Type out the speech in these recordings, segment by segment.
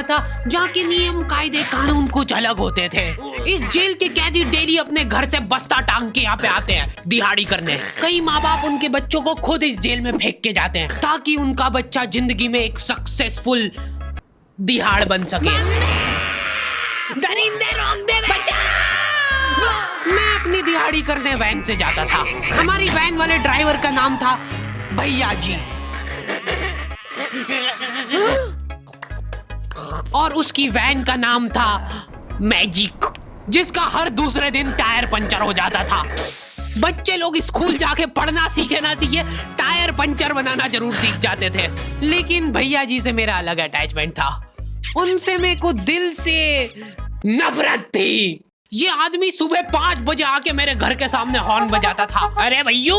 बना था जहाँ के नियम कायदे कानून कुछ अलग होते थे। इस जेल के कैदी डेली अपने घर से बस्ता टांग के यहाँ पे आते हैं दिहाड़ी करने। कई माँ बाप उनके बच्चों को खुद इस जेल में फेंक के जाते हैं ताकि उनका बच्चा जिंदगी में एक सक्सेसफुल दिहाड़ बन सके। दरिंदे रोक दे बच्चा। मैं अपनी दिहाड़ी करने वैन से जाता था। हमारी वैन वाले ड्राइवर का नाम था भैया जी और उसकी वैन का नाम था मैजिक, जिसका हर दूसरे दिन टायर पंचर हो जाता था। बच्चे लोग स्कूल जाके पढ़ना सीखे ना सीखे टायर पंचर बनाना जरूर सीख जाते थे। लेकिन भैया जी से मेरा अलग अटैचमेंट था। उनसे मेरे को दिल से नफरत थी। ये आदमी सुबह 5 बजे आके मेरे घर के सामने हॉर्न बजाता था। अरे भैयू,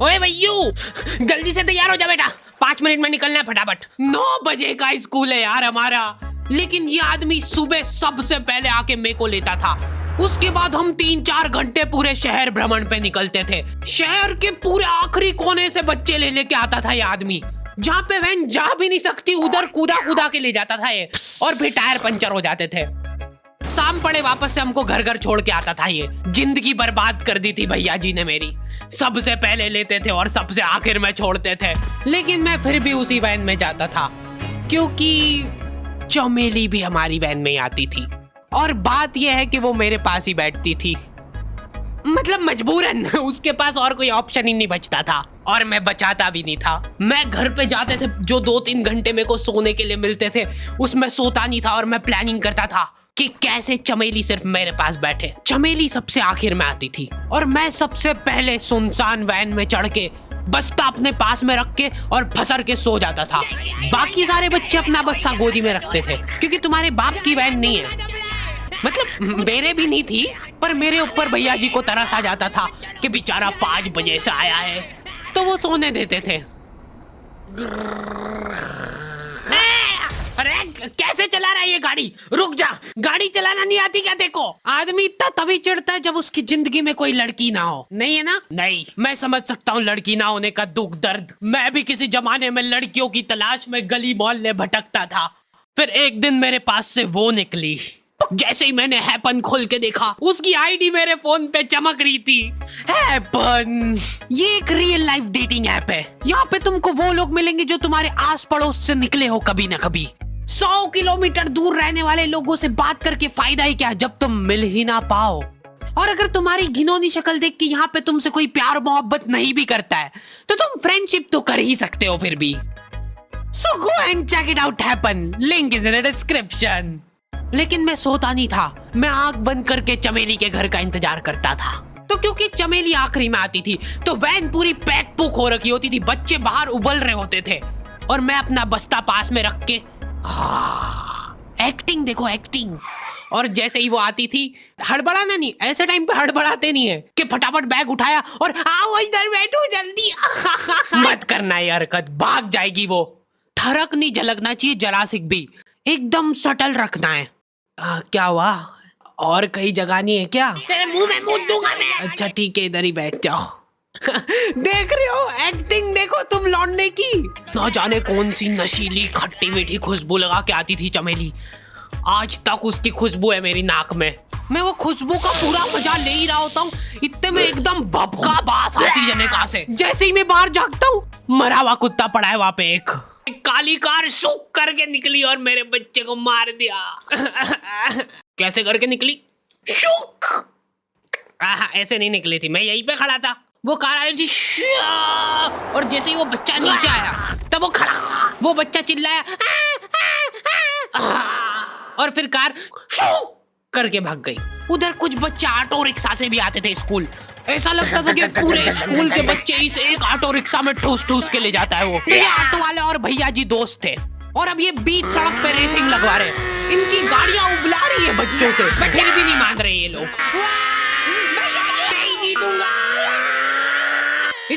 ओए भैयू, जल्दी से तैयार हो जा बेटा, 5 मिनट में निकलना है फटाफट। 9 बजे का स्कूल है यार हमारा। लेकिन ये आदमी सुबह सबसे पहले आके मेरे को लेता था। उसके बाद हम 3-4 घंटे पूरे शहर भ्रमण पे निकलते थे। शहर के पूरे आखिरी कोने से बच्चे ले लेके आता था ये आदमी। जहाँ पे वैन जा भी नहीं सकती उधर कूदा कूदा के ले जाता था ये, और फिर टायर पंचर हो जाते थे। शाम पड़े वापस से हमको घर घर छोड़ के आता था ये। जिंदगी बर्बाद कर दी थी भैया जी ने मेरी। सबसे पहले लेते थे और सबसे आखिर में छोड़ते थे। लेकिन मैं फिर भी उसी वैन में जाता था क्योंकि चमेली भी हमारी वैन में ही आती थी। और बात यह है कि वो मेरे पास ही बैठती थी, मतलब मजबूरन। उसके पास और कोई ऑप्शन ही नहीं बचता था और मैं बचाता भी नहीं था। मैं घर पे जाते से जो 2-3 घंटे मेरे को सोने के लिए मिलते थे उसमें सोता नहीं था और मैं प्लानिंग करता था कि कैसे चमेली सिर्फ मेरे पास बैठे। चमेली सबसे आखिर में आती थी और मैं सबसे पहले सुनसान वैन में चढ़ के बस्ता अपने पास में रख के और फसर के सो जाता था। बाकी सारे बच्चे अपना बस्ता गोदी में रखते थे क्योंकि तुम्हारे बाप की वैन नहीं है, मतलब मेरे भी नहीं थी। पर मेरे ऊपर भैया जी को तरस आ जाता था कि बेचारा 5 बजे से आया है, तो वो सोने देते थे। अरे कैसे चला रहा है ये गाड़ी? रुक जा, गाड़ी चलाना नहीं आती क्या? देखो, आदमी इतना तभी चिढ़ता है जब उसकी जिंदगी में कोई लड़की ना हो। नहीं है ना? नहीं, मैं समझ सकता हूँ लड़की ना होने का दुख दर्द। मैं भी किसी जमाने में लड़कियों की तलाश में गली मोहल्ले भटकता था। फिर एक दिन मेरे पास से वो निकली। जैसे ही मैंने हैपन खोल के देखा उसकी आईडी मेरे फोन पे चमक रही थी। हैपन ये एक रियल लाइफ डेटिंग ऐप है। यहाँ पे तुमको वो लोग मिलेंगे जो तुम्हारे आस पड़ोस से निकले हो कभी ना कभी। 100 किलोमीटर दूर रहने वाले लोगों से बात करके फायदा ही क्या जब तुम मिल ही ना पाओ। और अगर तुम्हारी घिनौनी शक्ल देख के यहाँ पे तुमसे कोई प्यार मोहब्बत नहीं भी करता है तो तुम फ्रेंडशिप तो कर ही सकते हो फिर भी। So go and check it out happen. Link is in the description. लेकिन मैं सोता नहीं था। मैं आंख बंद करके चमेली के घर का इंतजार करता था। तो क्योंकि चमेली आखिरी में आती थी तो वैन पूरी पैक पुक हो रखी होती थी। बच्चे बाहर उबल रहे होते थे और मैं अपना बस्ता पास में रख के एक्टिंग देखो एक्टिंग। और जैसे ही वो आती थी, हड़बड़ाना नहीं, ऐसे टाइम पे हड़बड़ाते नहीं है कि फटाफट बैग उठाया और आओ इधर बैठो जल्दी। मत करना ये हरकत, भाग जाएगी वो। ठरक नहीं झलकना चाहिए जरा सिक भी, एकदम सटल रखना है। क्या हुआ? और कहीं जगह नहीं है क्या? तेरे मुंह में मूत दूंगा मैं। अच्छा ठीक है, इधर ही बैठ जाओ। देख रहे हो एक्टिंग देखो तुम लौंडे की। ना जाने कौन सी नशीली खट्टी मीठी खुशबू लगा के आती थी चमेली। आज तक उसकी खुशबू है मेरी नाक में। मैं वो खुशबू का पूरा मजा ले ही रहा होता हूँ, इतने में एकदम भभका बास आती है निकाह से। जैसे ही मैं बाहर झांकता हूँ, मरा हुआ कुत्ता पड़ा है वहाँ पे। एक काली कार सूख करके निकली और मेरे बच्चे को मार दिया। कैसे करके निकली? शूक। ऐसे नहीं निकली थी, मैं यहीं पे खड़ा था, वो कार आई थी और जैसे ही वो बच्चा नीचे आया तब वो खड़ा, वो बच्चा चिल्लाया और फिर कार शूक करके भाग गई। उधर कुछ बच्चे ऑटो रिक्शा से भी आते थे स्कूल। ऐसा लगता था कि पूरे स्कूल के बच्चे इस एक ऑटो रिक्शा में ठूस ठूस के ले जाता है वो। ये ऑटो वाले और भैया जी दोस्त थे और अब ये बीच सड़क पे रेसिंग लगवा रहे हैं। इनकी गाड़ियां उबला रही है बच्चों से, पर फिर भी नहीं मान रहे ये लोग। नहीं जीतूंगा।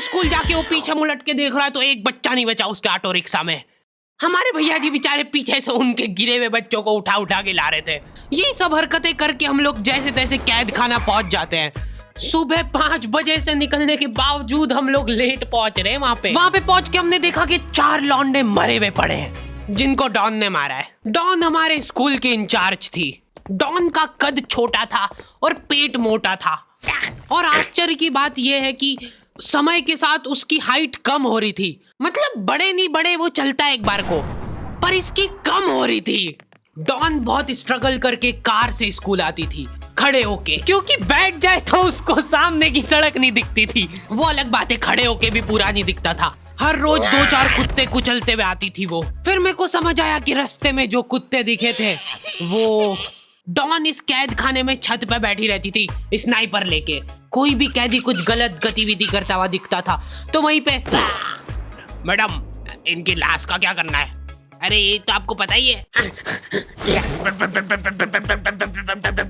स्कूल जाके वो पीछे मुलट के देख रहा है तो एक बच्चा नहीं बचा उसके ऑटो रिक्शा में। हमारे भैया जी बेचारे पीछे से उनके गिरे हुए बच्चों को उठा उठा के ला रहे थे। ये सब हरकतें करके हम लोग जैसे तैसे कैद खाना पहुंच जाते हैं। सुबह 5 बजे से निकलने के बावजूद हम लोग लेट पहुंच रहे हैं। वहाँ पे पहुंच के हमने देखा कि 4 लौंडे मरे हुए पड़े हैं। जिनको डॉन ने मारा है। डॉन हमारे स्कूल की इंचार्ज थी। डॉन का कद छोटा था और पेट मोटा था, और आश्चर्य की बात यह है कि समय के साथ उसकी हाइट कम हो रही थी। मतलब बड़े नहीं बड़े वो चलता एक बार को, पर इसकी कम हो रही थी। डॉन बहुत स्ट्रगल करके कार से स्कूल आती थी खड़े होके, क्योंकि बैठ जाए तो उसको सामने की सड़क नहीं दिखती थी। वो अलग बात है, खड़े होके भी पूरा नहीं दिखता था। हर रोज 2-4 कुत्ते कुचलते हुए आती थी वो। फिर मेरे को समझ आया कि रास्ते में जो कुत्ते दिखे थे वो डॉन इस कैद खाने में छत पे बैठी रहती थी स्नाइपर लेके। कोई भी कैदी कुछ गलत गतिविधि करता हुआ दिखता था तो वहीं पे, मैडम इनकी लाश का क्या करना है? अरे ये तो आपको पता ही है।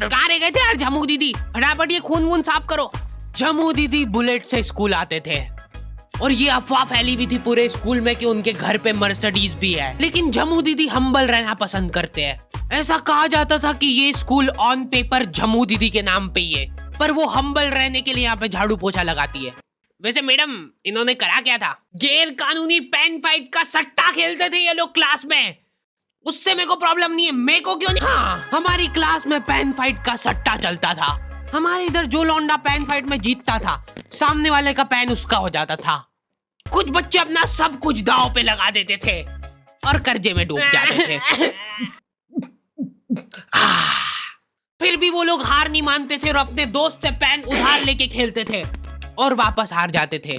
कहाँ रह गए थे यार झमू दीदी, फटाफट ये खून वून साफ करो। झमू दीदी बुलेट से स्कूल आते थे और ये अफवाह फैली हुई थी पूरे स्कूल में कि उनके घर पे मर्सिडीज भी है, लेकिन झमू दीदी हम्बल रहना पसंद करते हैं। ऐसा कहा जाता था कि ये स्कूल ऑन पेपर झमू दीदी के नाम पे ही है, पर वो हम्बल रहने के लिए यहाँ पे झाड़ू पोछा लगाती है। वैसे मैडम इन्होंने करा क्या था? गैर कानूनी पेन फाइट का सट्टा खेलते थे ये लोग क्लास में। उससे मेरे को प्रॉब्लम नहीं है, मेरे को क्यों नहीं? हाँ, हमारी क्लास में पेन फाइट का सट्टा चलता था। हमारे इधर जो लौंडा पेन फाइट में जीतता था, सामने वाले का पेन उसका हो जाता था। कुछ बच्चे अपना सब कुछ दांव पे लगा देते थे और कर्जे में डूब जाते थे। फिर भी वो लोग हार नहीं मानते थे और अपने दोस्त से पेन उधार लेके खेलते थे और वापस हार जाते थे।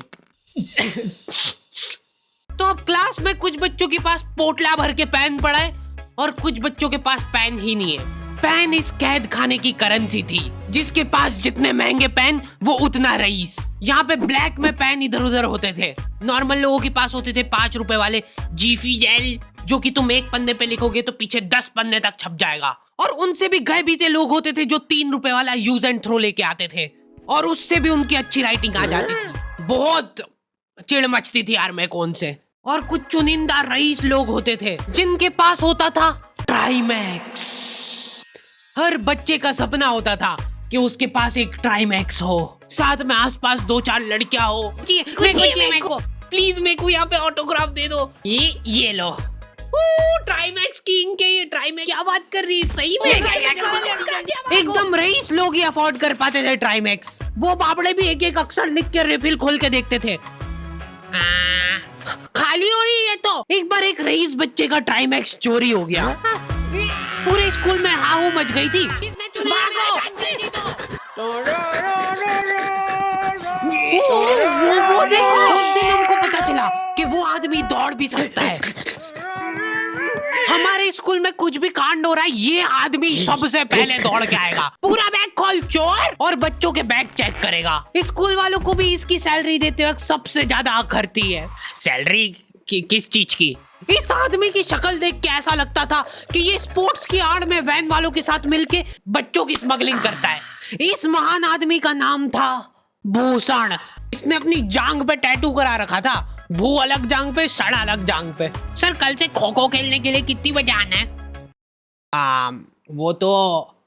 तो अब क्लास में कुछ बच्चों के पास पोटला भर के पेन पड़ा है और कुछ बच्चों के पास पेन ही नहीं है। पेन इस कैद खाने की करेंसी थी, जिसके पास जितने महंगे पेन वो उतना रईस। यहाँ पे ब्लैक में पेन इधर उधर होते थे। नॉर्मल लोगों के पास होते थे 5 रुपए वाले जीफी जेल, जो कि तुम एक पन्ने पे लिखोगे तो पीछे 10 पन्ने तक छप जाएगा। और उनसे भी गए बीते लोग होते थे जो 3 रुपए वाला यूज एंड थ्रो लेके आते थे और उससे भी उनकी अच्छी राइटिंग आ जाती थी। बहुत चिढ़ मचती थी यार मैं कौन से। और कुछ चुनिंदा रईस लोग होते थे जिनके पास होता था ट्राइमैक्स। हर बच्चे का सपना होता था कि उसके पास एक ट्राइमैक्स हो, साथ में आसपास 2-4 लड़कियां हो। मेरे को प्लीज मेरे को यहाँ पे ऑटोग्राफ दे दो। ये लो ट्राइमैक्स किंग के, ये ट्राइमैक्स क्या बात कर रही है? सही में एकदम रईस लोग ही अफोर्ड कर पाते थे ट्राइमैक्स। वो बाबड़े भी एक एक अक्षर लिख के रिफिल खोल के देखते थे। खाली हो रही है तो एक बार एक रईस बच्चे का ट्राइमैक्स चोरी हो गया। पूरे स्कूल में हाहू मच गई थी। वो देखो, उस दिन हमको पता चला कि वो आदमी दौड़ भी सकता है। हमारे स्कूल में कुछ भी कांड हो रहा है, ये आदमी सबसे पहले दौड़ के आएगा, पूरा बैग खोल चोर, और बच्चों के बैग चेक करेगा। स्कूल वालों को भी इसकी सैलरी देते वक्त सबसे ज्यादा आखरती है। सैलरी किस चीज की? इस आदमी की शक्ल देख के ऐसा लगता था कि ये स्पोर्ट्स की आड़ में वैन वालों के साथ मिलके बच्चों की स्मगलिंग करता है। इस महान आदमी का नाम था भूषण। इसने अपनी जांग पे टैटू करा रखा था, भू अलग जांग पे, सड़ अलग जांग पे। सर कल से खो खो खेलने के लिए कितनी बजे आना है? वो तो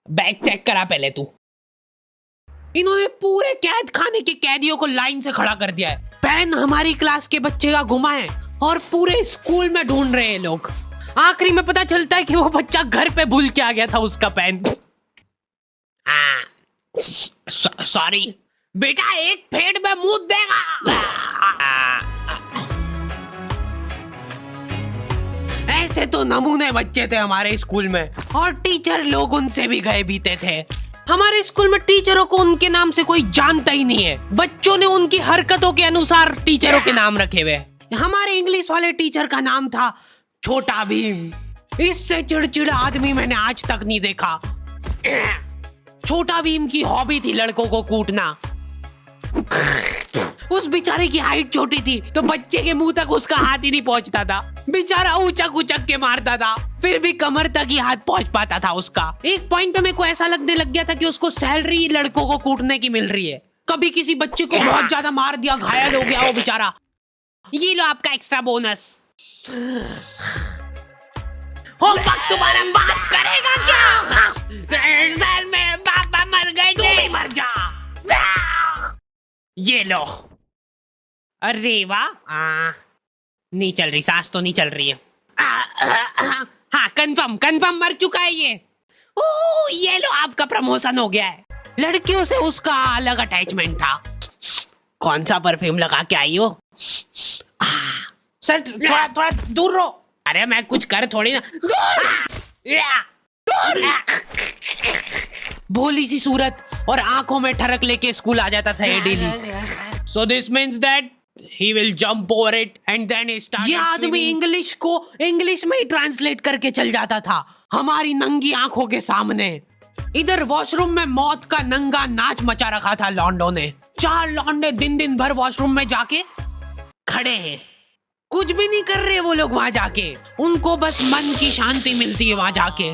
बैग चेक करा पहले तू। इन्होंने पूरे कैद खाने के कैदियों को लाइन से खड़ा कर दिया है। पेन हमारी क्लास के बच्चे का गुमा है और पूरे स्कूल में ढूंढ रहे हैं लोग। आखिरी में पता चलता है कि वो बच्चा घर पे भूल के आ गया था उसका पेन। सॉरी बेटा, एक फेड में मुंह देगा। ऐसे तो नमूने बच्चे थे हमारे स्कूल में, और टीचर लोग उनसे भी गए बीते थे। हमारे स्कूल में टीचरों को उनके नाम से कोई जानता ही नहीं है। बच्चों ने उनकी हरकतों के अनुसार टीचरों के नाम रखे हुए। हमारे इंग्लिश वाले टीचर का नाम था छोटा भीम। इससे चिड़चिड़ा आदमी मैंने आज तक नहीं देखा। छोटा भीम की हॉबी थी लड़कों को कूटना। उस बेचारे की हाइट छोटी थी तो बच्चे के मुंह तक उसका हाथ ही नहीं पहुंचता था। बेचारा उचक उचक के मारता था, फिर भी कमर तक ही हाथ पहुंच पाता था उसका। एक पॉइंट पे मेरे को ऐसा लगने लग गया था कि उसको सैलरी लड़कों को कूटने की मिल रही है। कभी किसी बच्चे को बहुत ज्यादा मार दिया, घायल हो गया वो बेचारा, ये लो आपका एक्स्ट्रा बोनस। होमवर्क तुम्हारा बाप करेगा क्या? सर मेरे पापा मर गए थे। तू भी मर जा। ये लो। अरे वाह, नहीं चल रही, सांस तो नहीं चल रही है। हाँ कंफर्म मर चुका है ये। ओह ये लो आपका प्रमोशन हो गया है। लड़कियों से उसका अलग अटैचमेंट था। कौन सा परफ्यूम लगा के आई हो? सर थोड़ा दूर रहो। अरे मैं कुछ कर थोड़ी ना। भोली सी सूरत और आंखों में ठरक लेके स्कूल आ जाता था ये daily. So this means that he will jump over it and then he started. ये आदमी इंग्लिश को इंग्लिश में ही ट्रांसलेट करके चल जाता था हमारी नंगी आंखों के सामने। इधर वॉशरूम में मौत का नंगा नाच मचा रखा था लॉन्डो ने। 4 लॉन्डे दिन भर वॉशरूम में जाके खड़े हैं, कुछ भी नहीं कर रहे वो लोग वहां जाके। उनको बस मन की शांति मिलती है वहां जाके।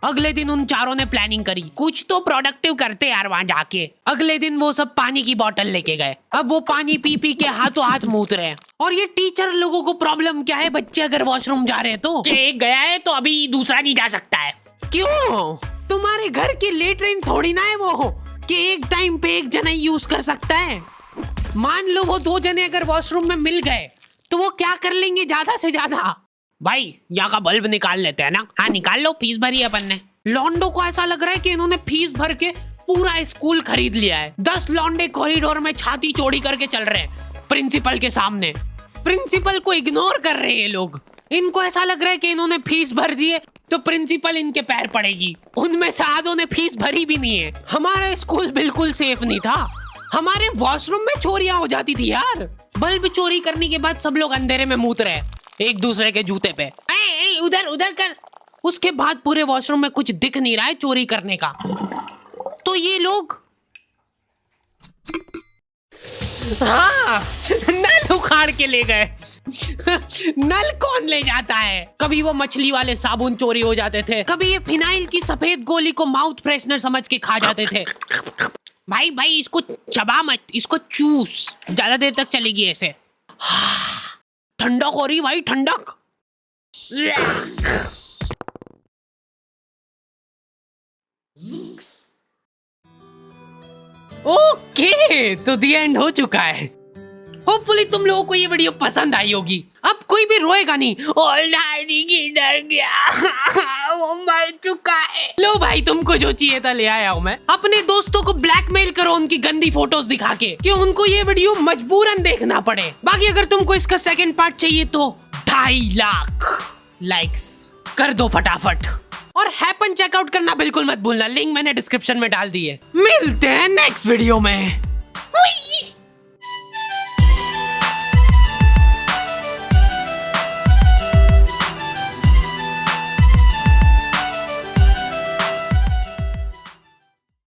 अगले दिन उन चारों ने प्लानिंग करी, कुछ तो प्रोडक्टिव करते यार वहां जाके। अगले दिन वो सब पानी की बोतल लेके गए। अब वो पानी पी पी के हाथों हाथ मूत रहे हैं। और ये टीचर लोगों को प्रॉब्लम क्या है, बच्चे अगर वॉशरूम जा रहे हैं तो एक गया है तो अभी दूसरा नहीं जा सकता है। क्यों? तुम्हारे घर की लेटरिन थोड़ी ना है वो कि एक टाइम पे एक जना यूज कर सकता है। मान लो वो 2 जने अगर वॉशरूम में मिल गए तो वो क्या कर लेंगे ज्यादा से ज्यादा? भाई यहाँ का बल्ब निकाल लेते हैं ना। हाँ निकाल लो, फीस भरी है अपन ने। लॉन्डो को ऐसा लग रहा है कि इन्होंने फीस भर के पूरा स्कूल खरीद लिया है। 10 लॉन्डे कॉरिडोर में छाती चौड़ी करके चल रहे हैं प्रिंसिपल के सामने। प्रिंसिपल को इग्नोर कर रहे हैं ये लोग। इनको ऐसा लग रहा है कि इन्होंने फीस भर दी है तो प्रिंसिपल इनके पैर पड़ेगी। उनमें से आधों ने फीस भरी भी नहीं है। हमारा स्कूल बिल्कुल सेफ नहीं था। हमारे वॉशरूम में चोरियां हो जाती थी यार। बल्ब चोरी करने के बाद सब लोग अंधेरे में मूत रहे एक दूसरे के जूते पे। उधर कर। उसके बाद पूरे वॉशरूम में कुछ दिख नहीं रहा है चोरी करने का। तो ये लोग हाँ नल उखाड़ के ले गए। नल कौन ले जाता है? कभी वो मछली वाले साबुन चोरी हो जाते थे, कभी ये फिनाइल की सफेद गोली को माउथ फ्रेशनर समझ के खा जाते थे। भाई इसको चबा मत, इसको चूस, ज्यादा देर तक चलेगी ऐसे। ठंडक हो रही भाई, ठंडक। ओके तो दी एंड हो चुका है। होपफुली तुम लोगों को ये वीडियो पसंद आई होगी। अब कोई भी रोएगा नहीं। किधर गया? वो मर चुका है। लो भाई तुमको जो चाहिए था ले आया हूँ मैं। अपने दोस्तों को ब्लैकमेल करो उनकी गंदी फोटोज दिखा के कि उनको ये वीडियो मजबूरन देखना पड़े। बाकी अगर तुमको इसका सेकंड पार्ट चाहिए तो 2.5 लाख लाइक्स कर दो फटाफट। और हैपन चेकआउट करना बिल्कुल मत भूलना, लिंक मैंने डिस्क्रिप्शन में डाल दी है। मिलते हैं नेक्स्ट वीडियो में।